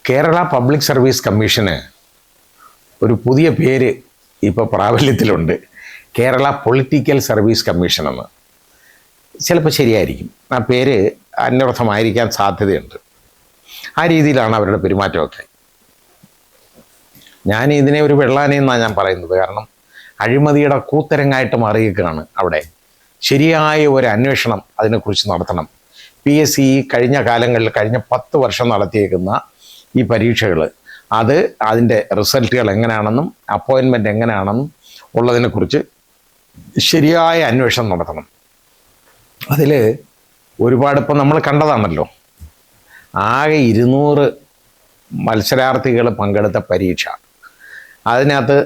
Kerala public service commission ഒരു പുതിയ പേര് ഇപ്പോൾ പ്രാബല്യത്തിലുണ്ട്. കേരള പൊളിറ്റിക്കൽ സർവീസ് കമ്മീഷൻ എന്ന്. ചിലപ്പോൾ ശരിയായിരിക്കും, ആ പേര് അന്വർത്ഥമായിരിക്കാൻ സാധ്യതയുണ്ട്. ആ രീതിയിലാണ് അവരുടെ പെരുമാറ്റമൊക്കെ. ഞാൻ ഇതിനെ ഒരു വെള്ളാനെന്നാണ് ഞാൻ പറയുന്നത്. കാരണം അഴിമതിയുടെ കൂത്തരങ്ങായിട്ട് മാറിയിരിക്കുകയാണ് അവിടെ. ശരിയായ ഒരു അന്വേഷണം അതിനെക്കുറിച്ച് നടത്തണം. PSC കഴിഞ്ഞ കാലങ്ങളിൽ കഴിഞ്ഞ 10 വർഷം നടത്തിയേക്കുന്ന ഈ പരീക്ഷകൾ, അതിൻ്റെ റിസൾട്ടുകൾ എങ്ങനെയാണെന്നും അപ്പോയിൻമെൻറ്റ് എങ്ങനെയാണെന്നും ഉള്ളതിനെക്കുറിച്ച് ശരിയായ അന്വേഷണം നടത്തണം. അതിൽ ഒരുപാട് ഇപ്പം നമ്മൾ കണ്ടതാണല്ലോ, ആകെ 200 മത്സരാർത്ഥികൾ പങ്കെടുത്ത പരീക്ഷ. അതിനകത്ത്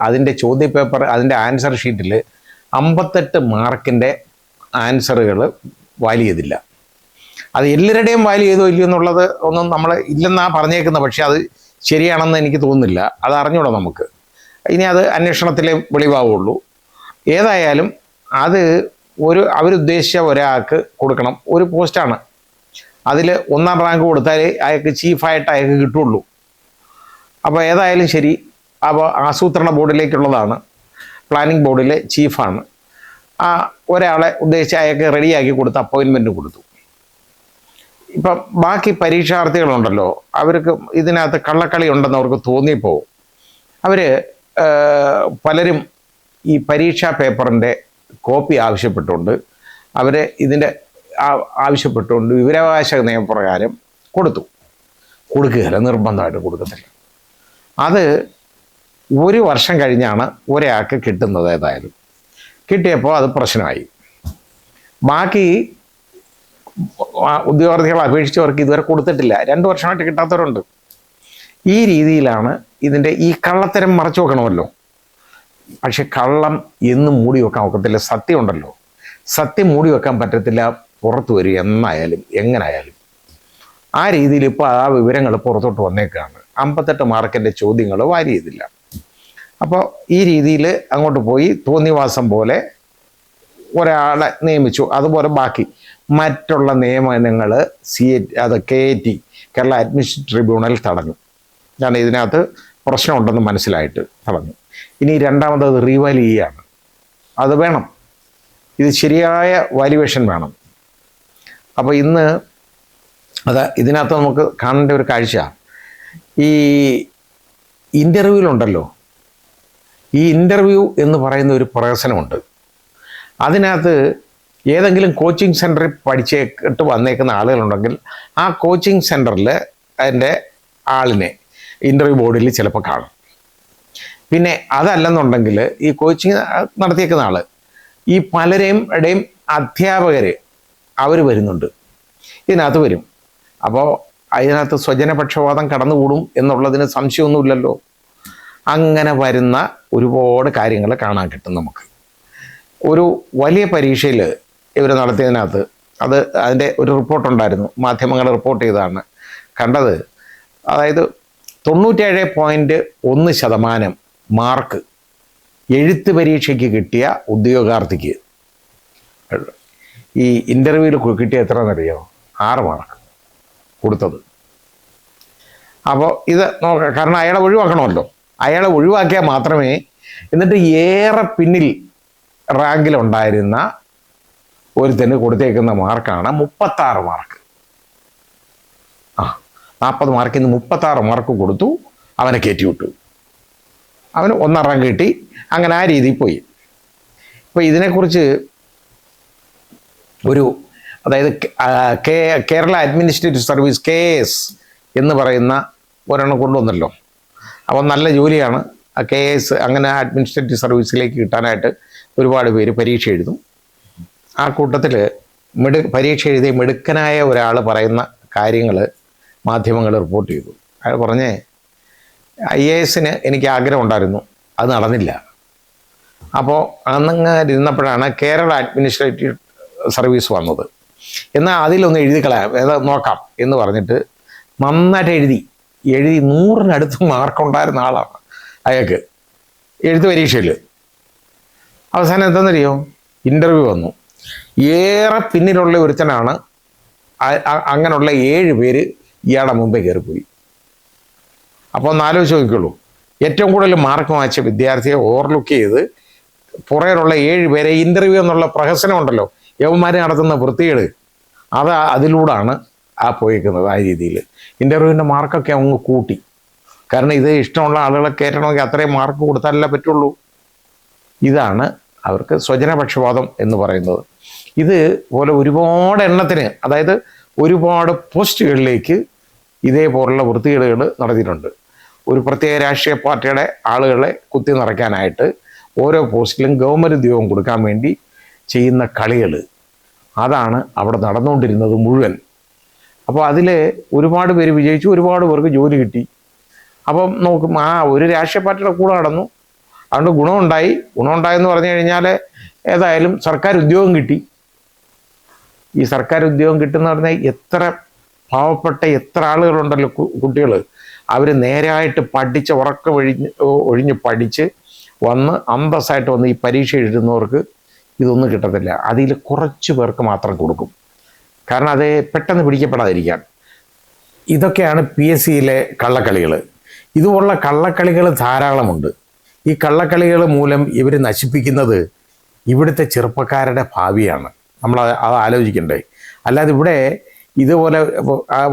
അതിൻ്റെ ചോദ്യപേപ്പർ, അതിൻ്റെ ആൻസർ ഷീറ്റിൽ 58 മാർക്കിൻ്റെ ആൻസറുകൾ വാല്യൂ ചെയ്തില്ല. അത് എല്ലാവരുടെയും വാല്യൂ ചെയ്തോ ഇല്ലയോ എന്നുള്ളത് ഒന്നും നമ്മൾ ഇല്ലെന്നാണ് പറഞ്ഞേക്കുന്നത്. പക്ഷേ അത് ശരിയാണെന്ന് എനിക്ക് തോന്നുന്നില്ല. അത് അറിഞ്ഞൂടാ നമുക്ക്. ഇനി അത് അന്വേഷണത്തിലേ വെളിവാവുള്ളൂ. ഏതായാലും അത് അവരുദ്ദേശിച്ച ഒരാൾക്ക് കൊടുക്കണം. ഒരു പോസ്റ്റാണ്. അതിൽ 1ാം റാങ്ക് കൊടുത്താൽ അയാൾക്ക് ചീഫായിട്ട് അയാൾക്ക് കിട്ടുള്ളൂ. അപ്പോൾ ഏതായാലും ശരി, അപ്പോൾ ആസൂത്രണ ബോർഡിലേക്കുള്ളതാണ്, പ്ലാനിംഗ് ബോർഡിലെ ചീഫാണ്. ആ ഒരാളെ ഉദ്ദേശിച്ച് അയാൾക്ക് റെഡിയാക്കി കൊടുത്ത് അപ്പോയിൻമെൻറ്റ് കൊടുത്തു. ഇപ്പം ബാക്കി പരീക്ഷാർത്ഥികളുണ്ടല്ലോ, അവർക്ക് ഇതിനകത്ത് കള്ളക്കളി ഉണ്ടെന്ന് അവർക്ക് തോന്നിയപ്പോൾ അവർ പലരും ഈ പരീക്ഷാ പേപ്പറിൻ്റെ കോപ്പി ആവശ്യപ്പെട്ടുകൊണ്ട് ഇതിൻ്റെ ആവശ്യപ്പെട്ടുകൊണ്ട് വിവരാവകാശ നിയമപ്രകാരം കൊടുക്കുകയില്ല, നിർബന്ധമായിട്ട് കൊടുക്കത്തില്ല. അത് 1 വർഷം കഴിഞ്ഞാണ് ഒരാൾക്ക് കിട്ടുന്നത്. ഏതായാലും കിട്ടിയപ്പോൾ അത് പ്രശ്നമായി. ബാക്കി ഉദ്യോഗാർത്ഥികളെ അപേക്ഷിച്ചവർക്ക് ഇതുവരെ കൊടുത്തിട്ടില്ല. 2 വർഷമായിട്ട് കിട്ടാത്തവരുണ്ട്. ഈ രീതിയിലാണ് ഇതിൻ്റെ ഈ കള്ളത്തരം മറച്ചു വെക്കണമല്ലോ. പക്ഷെ കള്ളം എന്നും മൂടി വെക്കാൻ ഒക്കത്തില്ല. സത്യം ഉണ്ടല്ലോ, സത്യം മൂടി വെക്കാൻ പറ്റത്തില്ല, പുറത്തു വരും എന്നായാലും എങ്ങനായാലും. ആ രീതിയിൽ ഇപ്പോൾ ആ വിവരങ്ങൾ പുറത്തോട്ട് വന്നേക്കാണ്. 58 മാർക്കിൻ്റെ ചോദ്യങ്ങൾ വാരി ചെയ്തില്ല. അപ്പോൾ ഈ രീതിയിൽ അങ്ങോട്ട് പോയി തോന്നിവാസം പോലെ ഒരാളെ നിയമിച്ചു. അതുപോലെ ബാക്കി മറ്റുള്ള നിയമനങ്ങൾ KAT, കേരള അഡ്മിനിസ്ട്രേറ്റീവ് ട്രിബ്യൂണൽ തടഞ്ഞു. ഞാൻ ഇതിനകത്ത് പ്രശ്നമുണ്ടെന്ന് മനസ്സിലായിട്ട് തടഞ്ഞു. ഇനി രണ്ടാമത് റീവാല്യൂ ചെയ്യാണ്. അത് വേണം, ഇത് ശരിയായ വാല്യുവേഷൻ വേണം. അപ്പോൾ ഇന്ന് ഇതിനകത്ത് നമുക്ക് കാണേണ്ട ഒരു കാഴ്ച, ഈ ഇൻ്റർവ്യൂവിലുണ്ടല്ലോ, ഈ ഇൻ്റർവ്യൂ എന്ന് പറയുന്ന ഒരു പ്രഹസനമുണ്ട്. അതിനകത്ത് ഏതെങ്കിലും കോച്ചിങ് സെൻറ്ററിൽ പഠിച്ചിട്ട് വന്നേക്കുന്ന ആളുകളുണ്ടെങ്കിൽ ആ കോച്ചിങ് സെൻറ്ററിൽ അതിൻ്റെ ആളിനെ ഇൻ്റർവ്യൂ ബോർഡിൽ ചിലപ്പോൾ കാണും. പിന്നെ അതല്ലെന്നുണ്ടെങ്കിൽ ഈ കോച്ചിങ് നടത്തിയേക്കുന്ന ആൾ, ഈ പലരുടെയും അധ്യാപകർ അവർ വരുന്നുണ്ട്, ഇതിനകത്ത് വരും. അപ്പോൾ അതിനകത്ത് സ്വജനപക്ഷപാതം കടന്നുകൂടും എന്നുള്ളതിന് സംശയമൊന്നുമില്ലല്ലോ. അങ്ങനെ വരുന്ന ഒരുപാട് കാര്യങ്ങൾ കാണാൻ കിട്ടും നമുക്ക്. ഒരു വലിയ പരീക്ഷയിൽ ഇവർ നടത്തിയതിനകത്ത് അതിൻ്റെ ഒരു റിപ്പോർട്ടുണ്ടായിരുന്നു, മാധ്യമങ്ങൾ റിപ്പോർട്ട് ചെയ്തതാണ് കണ്ടത്. അതായത് 97.1% മാർക്ക് എഴുത്ത് പരീക്ഷയ്ക്ക് കിട്ടിയ ഉദ്യോഗാർത്ഥിക്ക് ഈ ഇൻ്റർവ്യൂവിൽ കിട്ടിയ എത്രയെന്നറിയോ? 6 മാർക്ക് കൊടുത്തത്. അപ്പോൾ ഇത് നോക്കാം, കാരണം അയാളെ ഒഴിവാക്കണമല്ലോ. അയാളെ ഒഴിവാക്കിയാൽ മാത്രമേ, എന്നിട്ട് ഏറെ പിന്നിൽ റാങ്കിലുണ്ടായിരുന്ന ഒരുത്തന് കൊടുത്തേക്കുന്ന മാർക്കാണ് 36 മാർക്ക്. 40 മാർക്കിൽ നിന്ന് 36 മാർക്ക് കൊടുത്തു, അവനെ കയറ്റി വിട്ടു. അവന് 1ാം റാങ്ക് കിട്ടി. അങ്ങനെ ആ രീതിയിൽ പോയി. ഇപ്പോൾ ഇതിനെക്കുറിച്ച് അതായത് കേരള അഡ്മിനിസ്ട്രേറ്റീവ് സർവീസ് KAS എന്ന് പറയുന്ന ഒരെണ്ണം കൊണ്ടുവന്നല്ലോ. അപ്പോൾ നല്ല ജോലിയാണ്. KAS അങ്ങനെ അഡ്മിനിസ്ട്രേറ്റീവ് സർവീസിലേക്ക് കിട്ടാനായിട്ട് ഒരുപാട് പേര് പരീക്ഷ എഴുതും. ആ കൂട്ടത്തിൽ പരീക്ഷ എഴുതിയ മിടുക്കനായ ഒരാൾ പറയുന്ന കാര്യങ്ങൾ മാധ്യമങ്ങൾ റിപ്പോർട്ട് ചെയ്തു. അയാൾ പറഞ്ഞേ, IAS എനിക്ക് ആഗ്രഹം ഉണ്ടായിരുന്നു, അത് നടന്നില്ല. അപ്പോൾ അന്നങ്ങ് ഇരുന്നപ്പോഴാണ് കേരള അഡ്മിനിസ്ട്രേറ്റീവ് സർവീസ് വന്നത്. എന്നാൽ അതിലൊന്ന് എഴുതി കളയാം, നോക്കാം എന്ന് പറഞ്ഞിട്ട് നന്നായിട്ട് എഴുതി 100-നടുത്ത് മാർക്കുണ്ടായിരുന്ന ആളാണ് അയാൾക്ക് എഴുത്ത് പരീക്ഷയിൽ. അവസാനം എന്താണെന്നറിയോ? ഇൻ്റർവ്യൂ വന്നു. ഏറെ പിന്നിലുള്ള ഒരുത്തനാണ്. അങ്ങനെയുള്ള 7 പേര് ഇയാളുടെ മുമ്പേ കയറിപ്പോയി. അപ്പോൾ ഒന്ന് ആലോചിച്ച് നോക്കിക്കോളൂ, ഏറ്റവും കൂടുതൽ മാർക്ക് വാങ്ങിച്ച വിദ്യാർത്ഥിയെ ഓവർലുക്ക് ചെയ്ത് പുറകിലുള്ള 7 പേരെ ഇൻ്റർവ്യൂ എന്നുള്ള പ്രഹസനം ഉണ്ടല്ലോ, യവന്മാർ നടത്തുന്ന വൃത്തികേട്, അതിലൂടെയാണ് പോയിരിക്കുന്നത്. ആ രീതിയിൽ ഇൻ്റർവ്യൂവിൻ്റെ മാർക്കൊക്കെ അങ്ങ് കൂട്ടി. കാരണം ഇത് ഇഷ്ടമുള്ള ആളുകളെ കയറ്റണമെങ്കിൽ അത്രയും മാർക്ക് കൊടുത്താലല്ലേ പറ്റുള്ളൂ. ഇതാണ് അവർക്ക് സ്വജനപക്ഷപാതം എന്ന് പറയുന്നത്. ഇതുപോലെ ഒരുപാട് എണ്ണത്തിന്, അതായത് ഒരുപാട് പോസ്റ്റുകളിലേക്ക് ഇതേപോലുള്ള വൃത്തികേടുകൾ നടത്തിയിട്ടുണ്ട്. ഒരു പ്രത്യേക രാഷ്ട്രീയ പാർട്ടിയുടെ ആളുകളെ കുത്തി നിറയ്ക്കാനായിട്ട് ഓരോ പോസ്റ്റിലും ഗവൺമെൻറ് ഉദ്യോഗം കൊടുക്കാൻ വേണ്ടി ചെയ്യുന്ന കളികൾ, അതാണ് അവിടെ നടന്നുകൊണ്ടിരുന്നത് മുഴുവൻ. അപ്പോൾ അതിൽ ഒരുപാട് പേര് വിജയിച്ചു, ഒരുപാട് പേർക്ക് ജോലി കിട്ടി. അപ്പം നോക്കും, ഒരു രാഷ്ട്രീയ പാർട്ടിയുടെ കൂടെ നടന്നു, അതുകൊണ്ട് ഗുണമുണ്ടായെന്ന് പറഞ്ഞു കഴിഞ്ഞാൽ ഏതായാലും സർക്കാർ ഉദ്യോഗം കിട്ടി. ഈ സർക്കാർ ഉദ്യോഗം കിട്ടുന്ന പറഞ്ഞാൽ എത്ര പാവപ്പെട്ട എത്ര ആളുകളുണ്ടല്ലോ, കുട്ടികൾ, അവർ നേരായിട്ട് പഠിച്ച് ഒഴിഞ്ഞ് പഠിച്ച് വന്ന് അന്തസ്സായിട്ട് വന്ന് ഈ പരീക്ഷ എഴുതുന്നവർക്ക് ഇതൊന്നും കിട്ടത്തില്ല. അതിൽ കുറച്ച് പേർക്ക് മാത്രം കൊടുക്കും, കാരണം അത് പെട്ടെന്ന് പിടിക്കപ്പെടാതിരിക്കാൻ. ഇതൊക്കെയാണ് PSCയിലെ കള്ളക്കളികൾ. ഇതുപോലുള്ള കള്ളക്കളികൾ ധാരാളമുണ്ട്. ഈ കള്ളക്കളികൾ മൂലം ഇവർ നശിപ്പിക്കുന്നത് ഇവിടുത്തെ ചെറുപ്പക്കാരുടെ ഭാവിയാണ്. നമ്മൾ അത് ആലോചിക്കണ്ടേ. അല്ലാതെ ഇവിടെ ഇതുപോലെ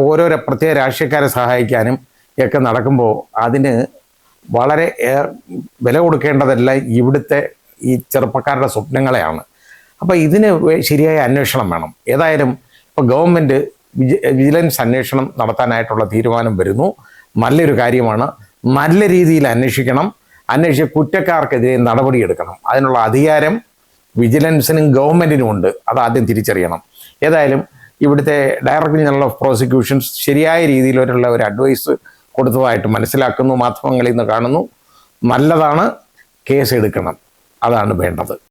ഓരോരോ പ്രത്യേക രാഷ്ട്രീയക്കാരെ സഹായിക്കാനും ഒക്കെ നടക്കുമ്പോൾ അതിന് വളരെ വില കൊടുക്കേണ്ടതെല്ലാം ഇവിടുത്തെ ഈ ചെറുപ്പക്കാരുടെ സ്വപ്നങ്ങളെയാണ്. അപ്പോൾ ഇതിന് ശരിയായ അന്വേഷണം വേണം. ഏതായാലും ഇപ്പോൾ ഗവൺമെൻറ് വിജിലൻസ് അന്വേഷണം നടത്താനായിട്ടുള്ള തീരുമാനം വരുന്നു. നല്ലൊരു കാര്യമാണ്. നല്ല രീതിയിൽ അന്വേഷിക്കണം. അന്വേഷിച്ച് കുറ്റക്കാർക്കെതിരെ നടപടിയെടുക്കണം. അതിനുള്ള അധികാരം വിജിലൻസിനും ഗവൺമെൻറ്റിനും ഉണ്ട്. അതാദ്യം തിരിച്ചറിയണം. ഏതായാലും ഇവിടുത്തെ ഡയറക്ടർ ജനറൽ ഓഫ് പ്രോസിക്യൂഷൻസ് ശരിയായ രീതിയിലുള്ള ഒരു അഡ്വൈസ് കൊടുത്തതായിട്ട് മനസ്സിലാക്കുന്നു, മാധ്യമങ്ങളിൽ നിന്ന് കാണുന്നു. നല്ലതാണ്, കേസ് എടുക്കണം, അതാണ് വേണ്ടത്.